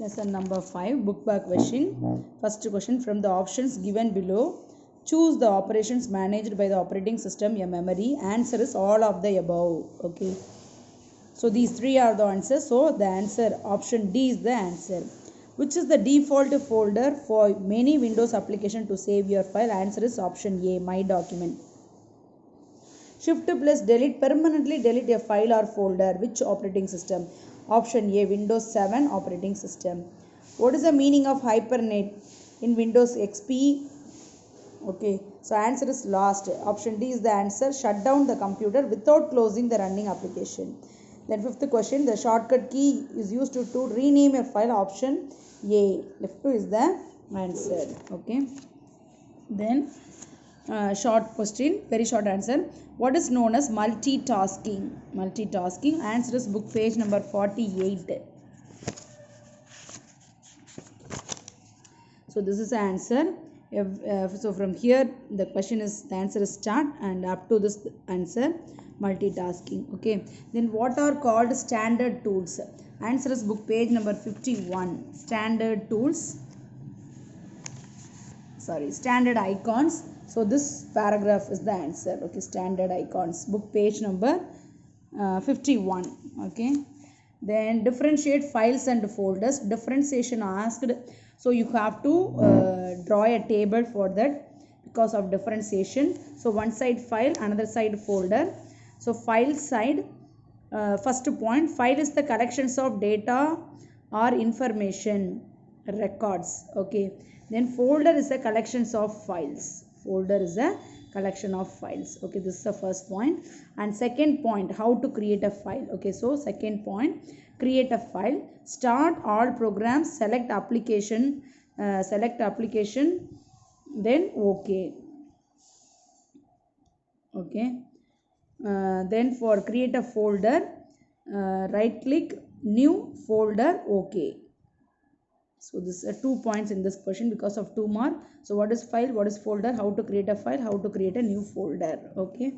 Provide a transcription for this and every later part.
Lesson number 5, book back question. First question, from the options given below, choose the operations managed by the operating system, a memory. Answer is all of the above. Okay. So these three are the answers. So the answer, option D is the answer. Which is the default folder for many Windows application to save your file? Answer is option A, my document. Shift plus delete, permanently delete a file or folder. Which operating system? Option A, Windows 7 operating system. What is the meaning of hypernet in Windows XP? Okay, so answer is lost. Option D is the answer. Shut down the computer without closing the running application. Then fifth question, the shortcut key is used to rename a file. Option A, F2 is the answer. Okay, then short question, very short answer. What is known as multitasking? Multitasking. Answer is book page number 48. So this is the answer. So from here the question is, the answer is start and up to this answer, multitasking. Okay, then what are called standard tools? Answer is book page number 51. Standard tools, standard icons. So this paragraph is the answer. Okay, standard icons, book page number 51. Okay, then differentiate files and folders. Differentiation asked, so you have to draw a table for that because of differentiation. So one side file, another side folder. So file side, first point, file is the collections of data or information, records. Okay, then folder is the collections of files. Folder is a collection of files. Okay, this is the first point. And second point, how to create a file. Okay, so second point, create a file. Start all programs, select application, then okay. Okay, then for create a folder, right click, new folder, okay. So this are 2 points in this question because of 2 mark. So what is file, what is folder, how to create a file, how to create a new folder. Okay,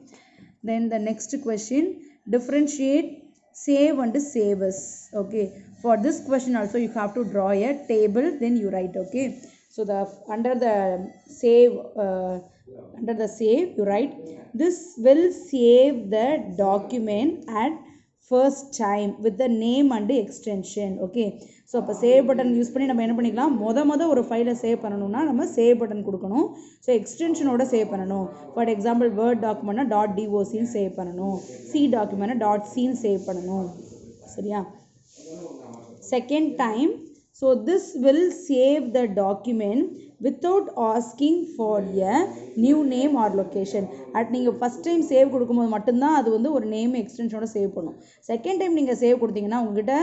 then the next question, differentiate save and save as. Okay, for this question also you have to draw a table, then you write. Okay, so the under the save you write, this will save the document at first time with the name and extension. Okay, so இப்போ save button use பண்ணி நம்ம என்ன பண்ணிக்கலாம், மொத ஒரு ஃபைலை save பண்ணணும்னா நம்ம சேவ் பட்டன் கொடுக்கணும். ஸோ எக்ஸ்டென்ஷனோட சேவ் பண்ணணும். ஃபார் எக்ஸாம்பிள் வேர்ட் டாக்குமெண்ட்னா .docன்னு சேவ் பண்ணணும், சி டாக்குமெண்ட்னா .cன்னு சேவ் பண்ணணும். சரியா? Second time, so this will save the document without asking for a new name or location. நீங்கள் ஃபஸ்ட் டைம் சேவ் கொடுக்கும்போது மட்டும்தான் அது வந்து ஒரு நேம் எக்ஸ்டென்ஷனோட சேவ் பண்ணும். செகண்ட் டைம் நீங்கள் சேவ் கொடுத்தீங்கன்னா உங்ககிட்ட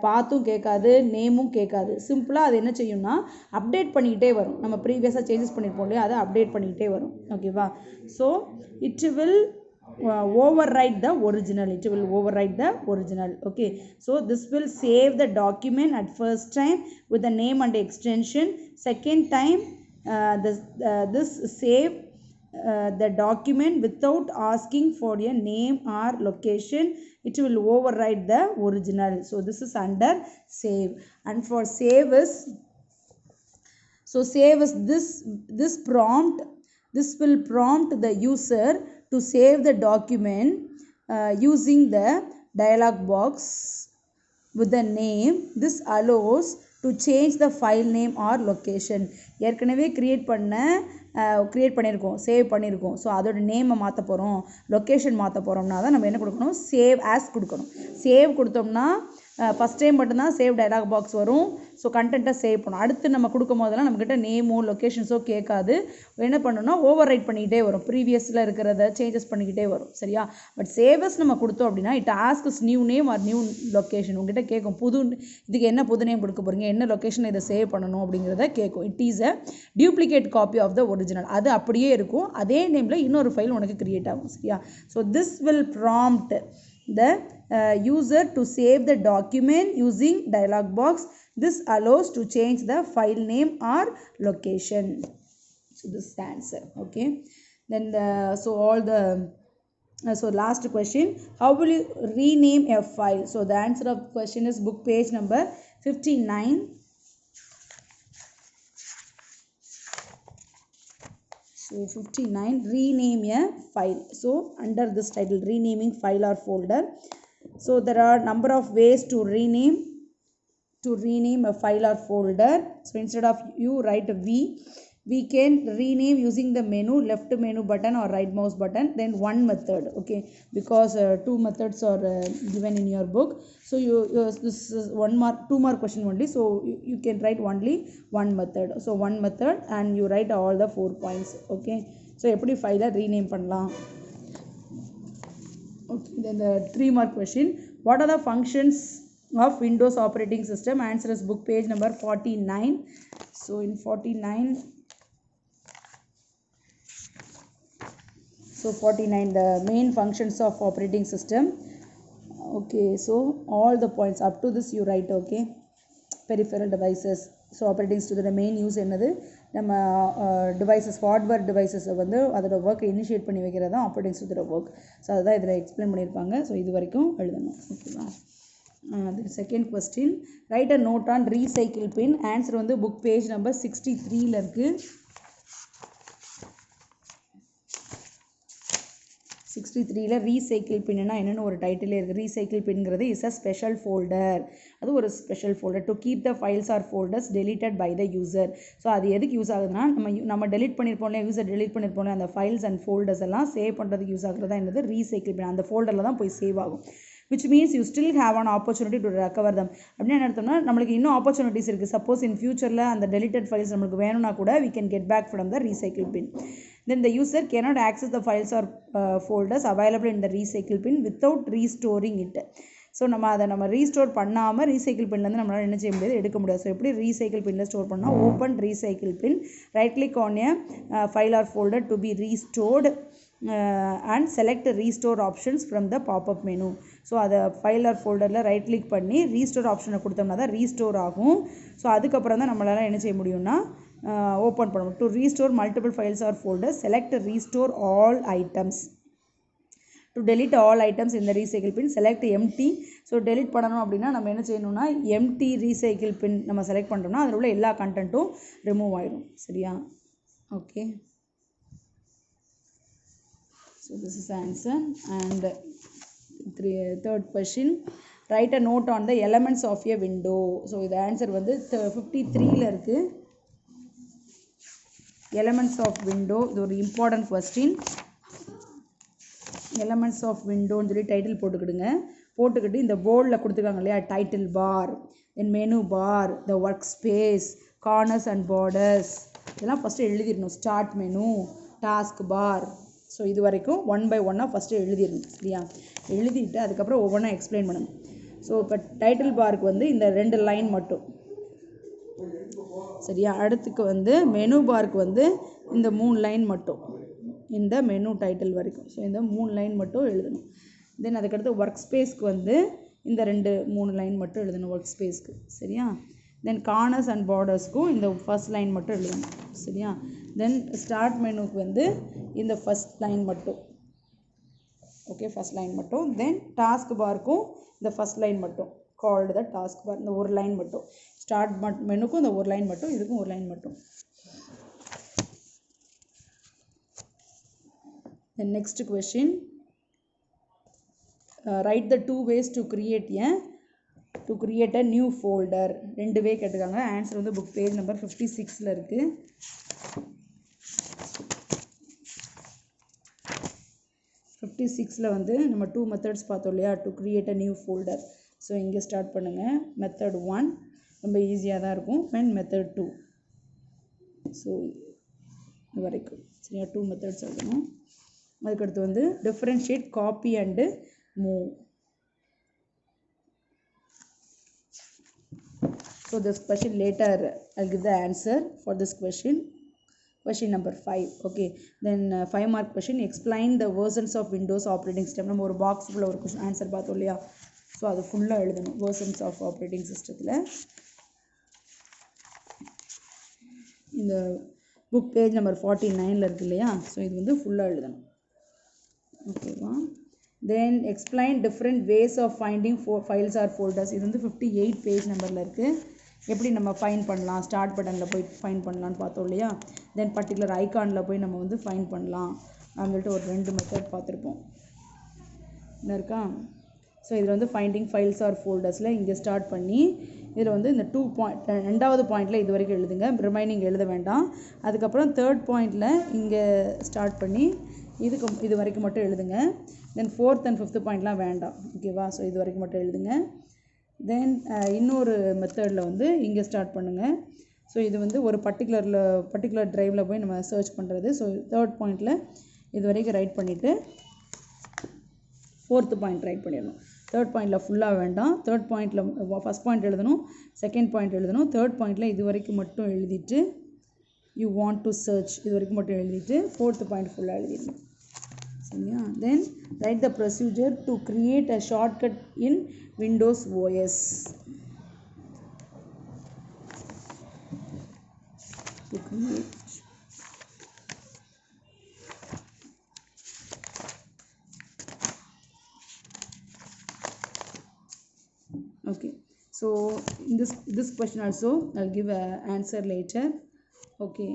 பாத்தும் கேட்காது, நேமும் கேட்காது. சிம்பிளாக அது என்ன செய்யும்னா அப்டேட் பண்ணிக்கிட்டே வரும். நம்ம ப்ரீவியஸாக சேஞ்சஸ் பண்ணியிருப்போம் இல்லையா, அதை அப்டேட் பண்ணிக்கிட்டே வரும். ஓகேவா? So it will overwrite the original. It will overwrite the original. Okay, so this will save the document at first time with the name and extension. Second time, this save the document without asking for a name or location. It will overwrite the original. So this is under save. And for save is, so save is this prompt. This will prompt the user to save the document using the dialog box with the name. This allows to change the file name or location. ஏற்கனவே create பண்ணியிருக்கோம், save பண்ணியிருக்கோம். So அதோட நேமை மாற்ற போகிறோம், location மாற்ற போகிறோம்னா தான் நம்ம என்ன கொடுக்கணும், சேவ் ஆஸ் கொடுக்கணும். சேவ் கொடுத்தோம்னா ஃபஸ்ட் டைம் மட்டும்தான் சேவ் டயலாக் பாக்ஸ் வரும். ஸோ கண்டென்ட்டை சேவ் பண்ணணும். அடுத்து நம்ம கொடுக்கும் போதெல்லாம் நம்மக்கிட்ட நேமோ லொக்கேஷன்ஸோ கேட்காது. என்ன பண்ணணும்னா ஓவர் ரைட் பண்ணிக்கிட்டே வரும், ப்ரீவியஸில் இருக்கிறத சேஞ்சஸ் பண்ணிக்கிட்டே வரும். சரியா? பட் சேவஸ் நம்ம கொடுத்தோம் அப்படின்னா it asks new name or new location. உங்ககிட்ட கேட்கும் இதுக்கு என்ன புது நேம் கொடுக்க போகிறீங்க, என்ன லொக்கேஷன் இதை சேவ் பண்ணணும் அப்படிங்கிறத கேட்கும். It is a duplicate copy of the original. அது அப்படியே இருக்கும், அதே நேமில் இன்னொரு ஃபைல் உனக்கு கிரியேட் ஆகும். சரியா? So this will prompt the user to save the document using dialog box. This allows to change the file name or location. So this is the answer. Okay, then so all the So last question, how will you rename a file? So the answer of the question is book page number 59. So 59, rename a file. So under this title, renaming file or folder, so there are number of ways to rename a file or folder. So instead of you write we can rename using the menu, left menu button or right mouse button, then one method. Okay, because two methods are given in your book. So this is one mark, 2 mark question only, so you can write only one method. So one method and you write all the 4 points. Okay, so எப்படி file rename பண்ணலாம். Okay, then the 3 mark question, what are the functions of Windows operating system? Answer is book page number 49. So in 49, so 49, the main functions of operating system. Okay, so all the points up to this you write. Okay, peripheral devices. So operating system main use என்னது, நம்ம devices hardware டிவைசஸை வந்து அதோட ஒர்க்கை initiate பண்ணி வைக்கிறது தான் operating சிஸ்டத்தோட work. So அதுதான் இதில் எக்ஸ்பிளைன் பண்ணியிருப்பாங்க. ஸோ இது வரைக்கும் எழுதணும். ஓகேவா. Second question, right a note on recycle bin. Answer வந்து புக் பேஜ் நம்பர் 63 இருக்குது. 63ல ரீசைக்கிள் பின்னா என்னென்னு ஒரு டைட்டிலே இருக்குது. ரீசைக்கிள் பின்ங்கிறது இஸ் அ ஸ்பெஷல் ஃபோல்டர். அது ஒரு special folder to keep the files or folders deleted by the user. So அது எதுக்கு யூஸ் ஆகுதுன்னா, நம்ம டெலிட் பண்ணியிருப்போம் இல்லையா, யூசர் டெலிட் பண்ணியிருப்போம் அந்த ஃபைல்ஸ் அண்ட் ஃபோல்டர்ஸ் எல்லாம் சேவ் பண்ணுறதுக்கு யூஸ் ஆகுறது தான் என்னது, ரீசைக்கிள் பின். அந்த ஃபோல்டரில் தான் போய் சேவ் ஆகும். which means you still have an opportunity to recover them. அப்படின்னா என்ன அர்த்தம்னா, நம்மளுக்கு இன்னும் ஆப்பர்ச்சுனிட்டிஸ் இருக்குது. சப்போஸ் இன் ஃபியூச்சரில் அந்த டெலிட்டட் ஃபைல்ஸ் நம்மளுக்கு வேணும்னா கூட we can get back from the recycle bin. Then the user cannot access the files or folders available in the recycle bin without restoring it. So நம்ம ரீஸ்டோர் பண்ணாமல் recycle பின்லேருந்து நம்மளால் என்ன செய்ய முடியாது, எடுக்க முடியாது. ஸோ எப்படி ரீசைக்கிள் பின்னில் ஸ்டோர் பண்ணால், open recycle bin, right click on a file or folder to be restored and select restore options from the pop-up menu. So அதை ஃபைல் ஆர் ஃபோல்டரில் ரைட் கிளிக் பண்ணி ரீஸ்டோர் ஆப்ஷனை கொடுத்தோம்னா தான் ரீஸ்டோர் ஆகும். ஸோ அதுக்கப்புறம் தான் நம்மளால் என்ன செய்ய முடியும்னா ஓப்பன் பண்ணணும். To restore multiple files or folders select restore all items. To delete all items in the recycle bin select empty. So delete பண்ணணும் அப்படின்னா நம்ம என்ன செய்யணும்னா empty recycle bin நம்ம செலக்ட் பண்ணுறோம்னா அதில் உள்ள எல்லா கண்டென்ட்டும் ரிமூவ் ஆயிடும். சரியா? Okay. So this is the answer. And third question, write a note on the elements of a window. So the answer வந்து 53ல இருக்கு. Elements of window, இது ஒரு important question. Elements of window சொல்லி டைட்டில் போட்டுக்கிட்டு இந்த போர்டில் கொடுத்துருக்காங்க இல்லையா, title bar, then menu bar, the work space, corners and borders, இதெல்லாம் ஃபஸ்ட்டு எழுதிடணும். Start menu, task bar. So இது வரைக்கும் ஒன் பை ஒன்னாக ஃபஸ்ட்டு எழுதிடணும். சரியா? எழுதிட்டு அதுக்கப்புறம் ஒவ்வொன்றா எக்ஸ்பிளைன் பண்ணணும். ஸோ இப்போ டைட்டில் பாருக்கு வந்து இந்த 2 லைன் மட்டும். சரியா? அடுத்துக்கு வந்து மெனு பாருக்கு வந்து இந்த 3 லைன் மட்டும், இந்த மெனு டைட்டில் வரைக்கும். ஸோ இந்த 3 லைன் மட்டும் எழுதணும். தென் அதுக்கடுத்து ஒர்க் ஸ்பேஸ்க்கு வந்து இந்த 2-3 லைன் மட்டும் எழுதணும் ஒர்க் ஸ்பேஸ்க்கு. சரியா? தென் கார்னர்ஸ் அண்ட் பார்டர்ஸ்க்கும் இந்த ஃபர்ஸ்ட் லைன் மட்டும் எழுதணும். சரியா? தென் ஸ்டார்ட் மெனுக்கு வந்து இந்த ஃபர்ஸ்ட் லைன் மட்டும். ஓகே, ஃபர்ஸ்ட் லைன் மட்டும். தென் டாஸ்க் பார்க்கும் இந்த ஃபர்ஸ்ட் லைன் மட்டும், கால்டு த டாஸ்க் பார், இந்த ஒரு லைன் மட்டும். ஸ்டார்ட் மெனுக்கும் இந்த ஒரு லைன் மட்டும், இதுக்கும் ஒரு லைன் மட்டும். The next question, write the 2 ways to create a new folder. 2 வே கேட்டிருக்காங்க. ஆன்சர் வந்து புக் பேஜ் நம்பர் 56ல இருக்கு. 56ல வந்து நம்ம 2 மெத்தட்ஸ் பார்த்தோம் இல்லையா, to create a new folder. So இங்கே ஸ்டார்ட் பண்ணுங்கள். மெத்தட் 1 ரொம்ப ஈஸியாக தான் இருக்கும். And method 2. ஸோ இது வரைக்கும் சரியா 2 மெத்தட்ஸ் எழுதணும். அதுக்கடுத்து வந்து differentiate, copy and move. So this question later I'll give the answer for this question. Question number 5. Okay, then 5 mark question, explain the versions of Windows operating system. நம்ம ஒரு box ஃபுல்லாக ஒரு கொஸ்டின் ஆன்சர் பார்த்தோம் இல்லையா, so அது ஃபுல்லாக எழுதணும். Versions of operating சிஸ்டத்தில் இந்த புக் பேஜ் நம்பர் 49ல இருக்கு இல்லையா, ஸோ இது வந்து ஃபுல்லாக எழுதணும். ஓகேவா. Then explain different ways of finding files or folders. இது வந்து 58 பேஜ் நம்பரில் இருக்குது. எப்படி நம்ம ஃபைண்ட் பண்ணலாம், ஸ்டார்ட் பட்டனில் போய் ஃபைண்ட் பண்ணலான்னு பார்த்தோம் இல்லையா. தென் பர்டிகுலர் ஐகானில் போய் நம்ம வந்து ஃபைண்ட் பண்ணலாம் அப்படின்னு சொல்லிட்டு ஒரு 2 மெத்தட் பார்த்துருப்போம். என்ன இருக்கா. ஸோ இதில் வந்து ஃபைண்டிங் ஃபைல்ஸ் ஆர் ஃபோல்டர்ஸில் இங்கே ஸ்டார்ட் பண்ணி இதில் வந்து இந்த 2 பாயிண்ட், 2வது பாயிண்டில் இது வரைக்கும் எழுதுங்க, ரிமைனிங் எழுத வேண்டாம். அதுக்கப்புறம் 3rd பாயிண்டில் இங்கே ஸ்டார்ட் பண்ணி இது வரைக்கும் மட்டும் எழுதுங்க. தென் 4th and 5th பாயிண்ட்லாம் வேண்டாம். ஓகேவா. ஸோ இது வரைக்கும் மட்டும் எழுதுங்க. தென் இன்னொரு மெத்தடில் வந்து இங்கே ஸ்டார்ட் பண்ணுங்கள். ஸோ இது வந்து ஒரு பர்டிகுலர் ட்ரைவில் போய் நம்ம சர்ச் பண்ணுறது. ஸோ 3rd பாயிண்டில் இது வரைக்கும் ரைட் பண்ணிவிட்டு 4th பாயிண்ட் ரைட் பண்ணிடணும். 3rd பாயிண்டில் ஃபுல்லாக வேண்டாம். 3rd பாயிண்டில் ஃபஸ்ட் பாயிண்ட் எழுதணும், 2nd பாயிண்ட் எழுதணும். 3rd பாயிண்டில் இது வரைக்கும் மட்டும் எழுதிட்டு யூ வாண்ட் டு சர்ச் இது வரைக்கும் மட்டும் எழுதிட்டு 4th பாயிண்ட் ஃபுல்லாக எழுதிடணும். சரியா. Then write the procedure to create a shortcut in Windows OS. to create okay. So in this question also I'll give a answer later. Okay.